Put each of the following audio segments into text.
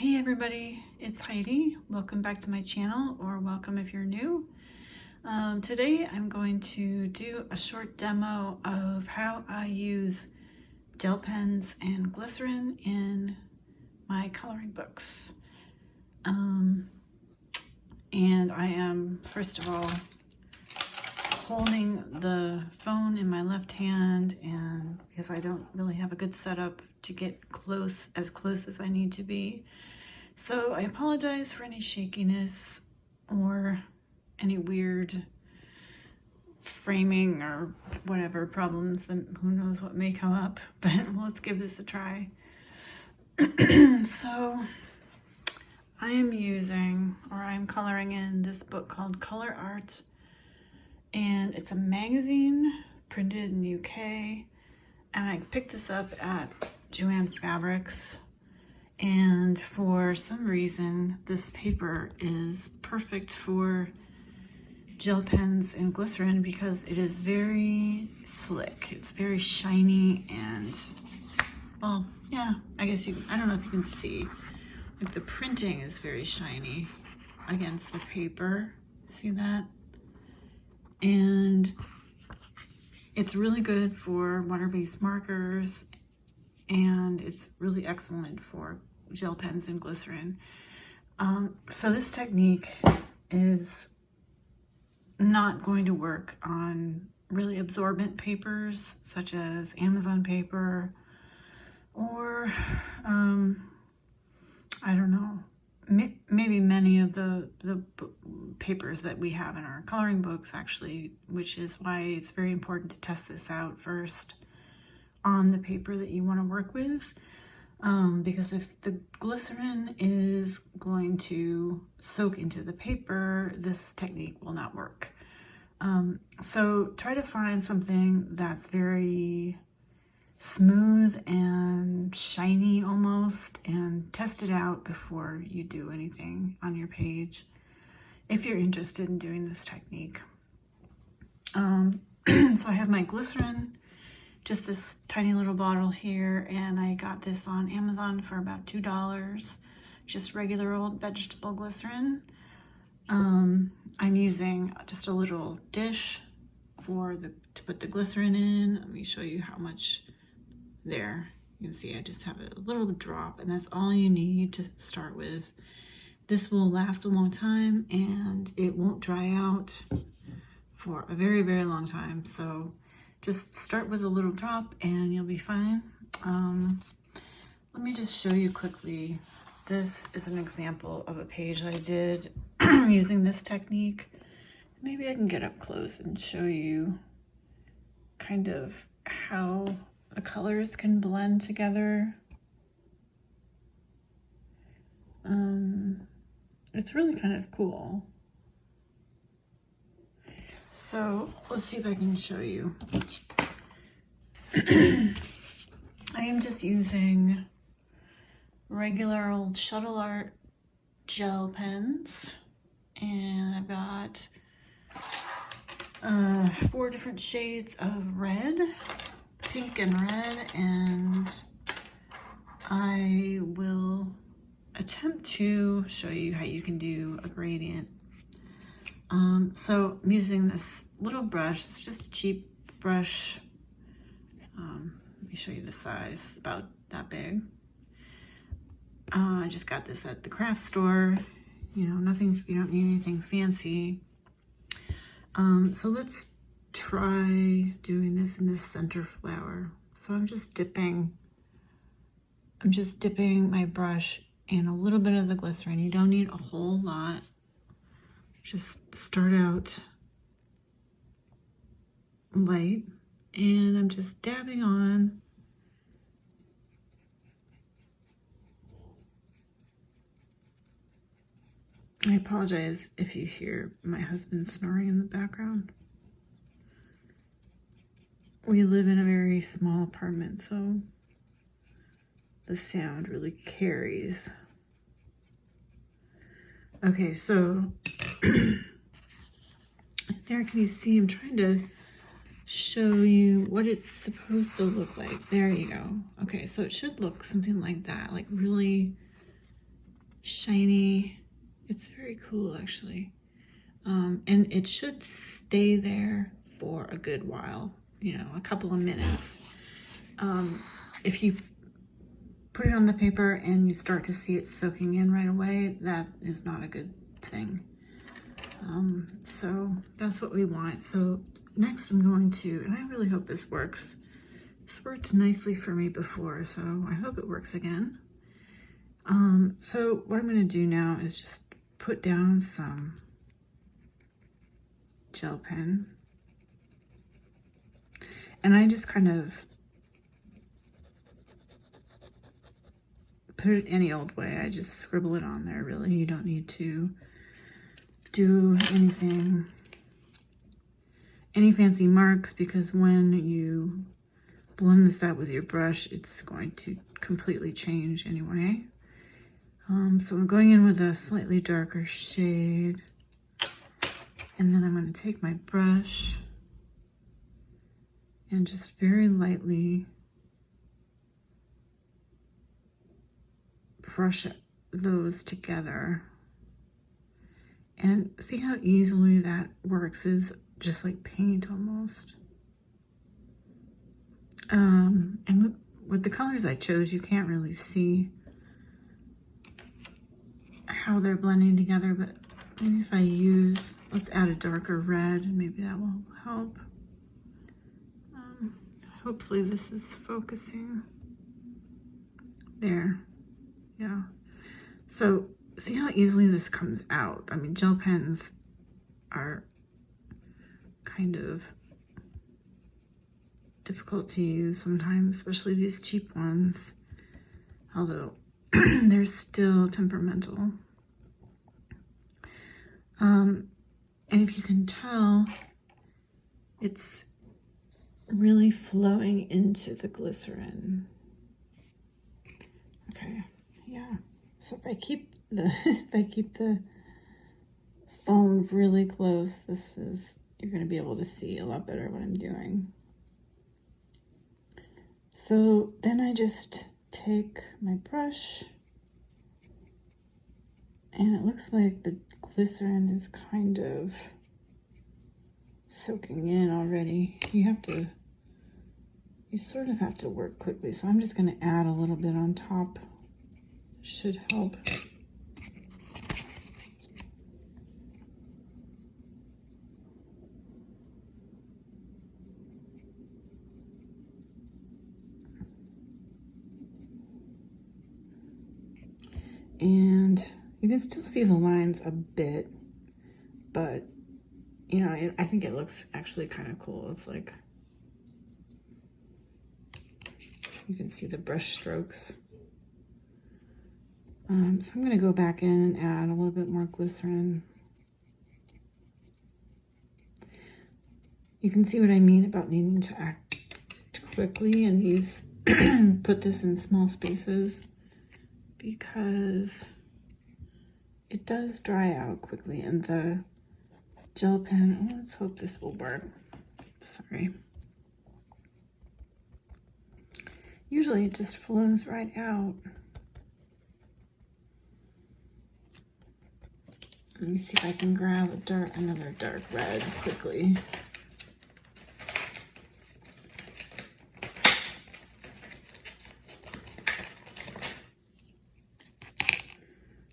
Hey everybody, it's Heidi. Welcome back to my channel, or welcome if you're new. Today I'm going to do a short demo of how I use gel pens and glycerin in my coloring books. And I am, first of all, holding the phone in my left hand, and because I don't really have a good setup to get as close as I need to be. So I apologize for any shakiness or any weird framing or whatever problems, that who knows what may come up, but let's give this a try. So I am using, or I'm coloring in this book called Color Art, and it's a magazine printed in the UK, and I picked this up at Joann Fabrics. And for some reason, this paper is perfect for gel pens and glycerin because it is very slick. It's very shiny and, well, yeah, I guess I don't know if you can see. Like the printing is very shiny against the paper. See that? And it's really good for water-based markers, and it's really excellent for gel pens and glycerin. So this technique is not going to work on really absorbent papers such as Amazon paper or I don't know, maybe many of the papers that we have in our coloring books, actually, which is why it's very important to test this out first on the paper that you want to work with, because if the glycerin is going to soak into the paper, this technique will not work. So try to find something that's very smooth and shiny almost, and test it out before you do anything on your page if you're interested in doing this technique. So I have my glycerin, just this tiny little bottle here, and I got this on Amazon for about $2, just regular old vegetable glycerin. I'm using just a little dish to put the glycerin in. Let me show you how much. There, you can see I just have a little drop, and that's all you need to start with. This will last a long time, and it won't dry out for a very, very long time. So just start with a little drop and you'll be fine. Let me just show you quickly. This is an example of a page I did using this technique. Maybe I can get up close and show you kind of how the colors can blend together. It's really kind of cool. So let's see if I can show you. I am just using regular old Shuttle Art gel pens, and I've got 4 different shades of red, pink and red, and I will attempt to show you how you can do a gradient. So I'm using this little brush. It's just a cheap brush. Let me show you the size, about that big. I just got this at the craft store. You know, you don't need anything fancy. So let's try doing this in this center flower. So I'm just dipping my brush in a little bit of the glycerin. You don't need a whole lot. Just start out light, and I'm just dabbing on. I apologize if you hear my husband snoring in the background. We live in a very small apartment, so the sound really carries. Okay, so there, can you see? I'm trying to show you what it's supposed to look like. There you go. Okay, so it should look something like that, like really shiny. It's very cool, actually. And it should stay there for a good while, you know, a couple of minutes. If you put it on the paper and you start to see it soaking in right away, that is not a good thing. So that's what we want. So next I'm going to, and I really hope this works. This worked nicely for me before, so I hope it works again. So what I'm going to do now is just put down some gel pen. And I just kind of put it any old way. I just scribble it on there, really. You don't need to do any fancy marks, because when you blend this out with your brush, it's going to completely change anyway. So I'm going in with a slightly darker shade, and then I'm going to take my brush and just very lightly brush those together. And see how easily that works? Is just like paint almost. And with the colors I chose, you can't really see how they're blending together, but maybe if I use, let's add a darker red, maybe that will help. Hopefully this is focusing. There, yeah. So see how easily this comes out? I mean, gel pens are kind of difficult to use sometimes, especially these cheap ones, although they're still temperamental. And if you can tell, it's really flowing into the glycerin. Okay, yeah. So if I keep the foam really close, you're going to be able to see a lot better what I'm doing. So then I just take my brush, and it looks like the glycerin is kind of soaking in already. You sort of have to work quickly. So I'm just going to add a little bit on top. Should help. And you can still see the lines a bit, but you know, I think it looks actually kind of cool. It's like, you can see the brush strokes. So I'm going to go back in and add a little bit more glycerin. You can see what I mean about needing to act quickly and put this in small spaces, because it does dry out quickly, and the gel pen, oh, let's hope this will work. Sorry. Usually it just flows right out. Let me see if I can grab another dark red quickly.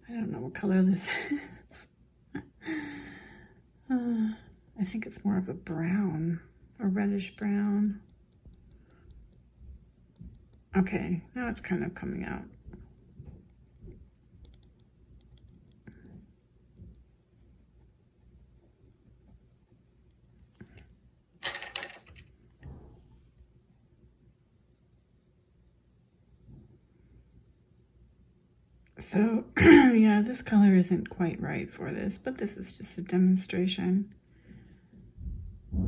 I don't know what color this is. I think it's more of a brown, a reddish brown. Okay, now it's kind of coming out. So, yeah, this color isn't quite right for this, but this is just a demonstration.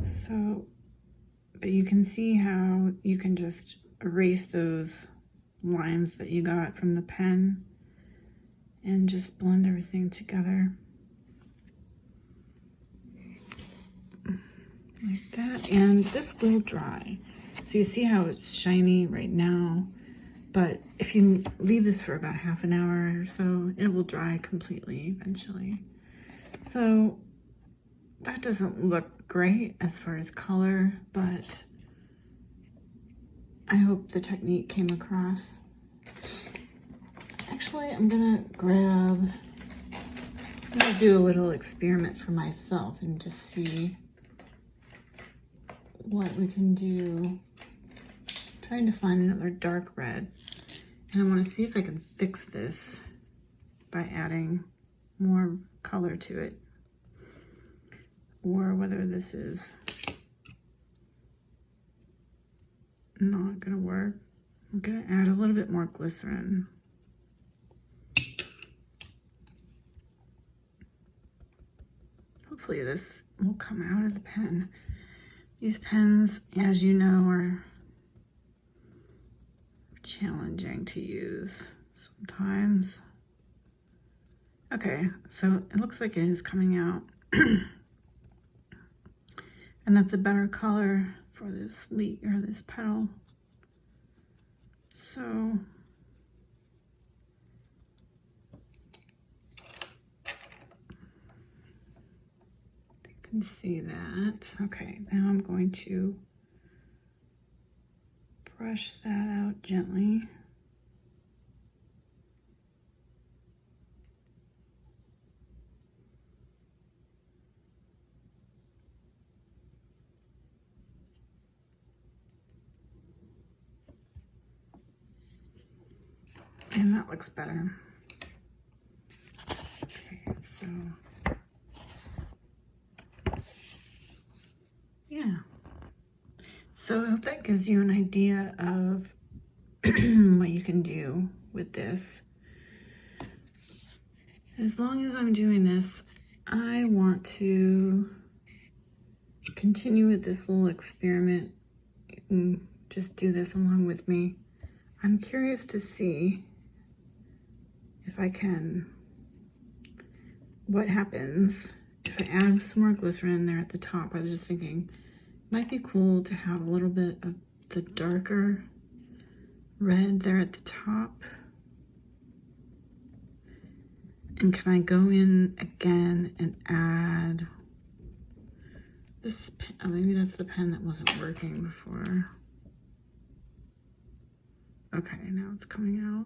So, but you can see how you can just erase those lines that you got from the pen and just blend everything together. Like that, and this will dry. So you see how it's shiny right now, But if you leave this for about half an hour or so, it will dry completely eventually. So that doesn't look great as far as color, but I hope the technique came across. Actually, I'm gonna do a little experiment for myself and just see what we can do. Trying to find another dark red, and I want to see if I can fix this by adding more color to it, or whether this is not gonna work. I'm gonna add a little bit more glycerin. Hopefully this will come out of the pen. These pens, as you know, are challenging to use sometimes. Okay, so it looks like it is coming out. And that's a better color for this leaf or this petal. So you can see that. Okay, now I'm going to brush that out gently. And that looks better. Okay, so yeah. So I hope that gives you an idea of what you can do with this. As long as I'm doing this, I want to continue with this little experiment and just do this along with me. I'm curious to see if I can, what happens if I add some more glycerin there at the top. I was just thinking, it might be cool to have a little bit of the darker red there at the top. And can I go in again and add this pen? Oh, maybe that's the pen that wasn't working before. Okay, now it's coming out.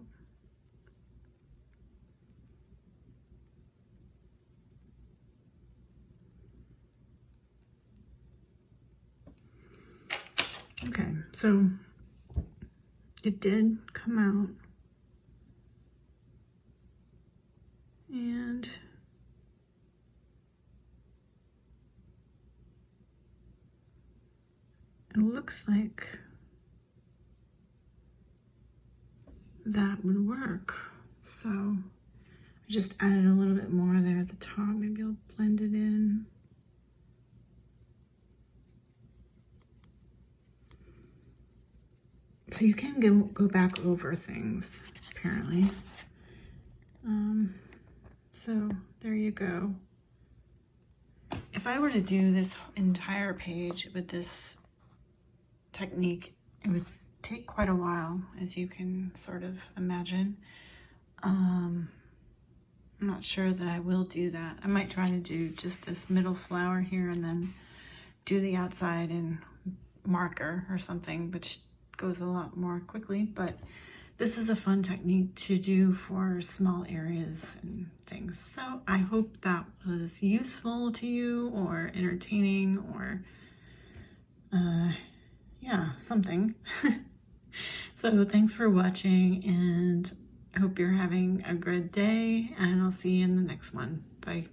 Okay, so it did come out. And it looks like that would work. So I just added a little bit more there at the top. Maybe I'll blend it in. So you can go back over things, apparently. So there you go. If I were to do this entire page with this technique, it would take quite a while, as you can sort of imagine. I'm not sure that I will do that. I might try to do just this middle flower here and then do the outside in marker or something, which goes a lot more quickly. But this is a fun technique to do for small areas and things. So I hope that was useful to you or entertaining or yeah, something. So thanks for watching, and I hope you're having a good day, and I'll see you in the next one. Bye.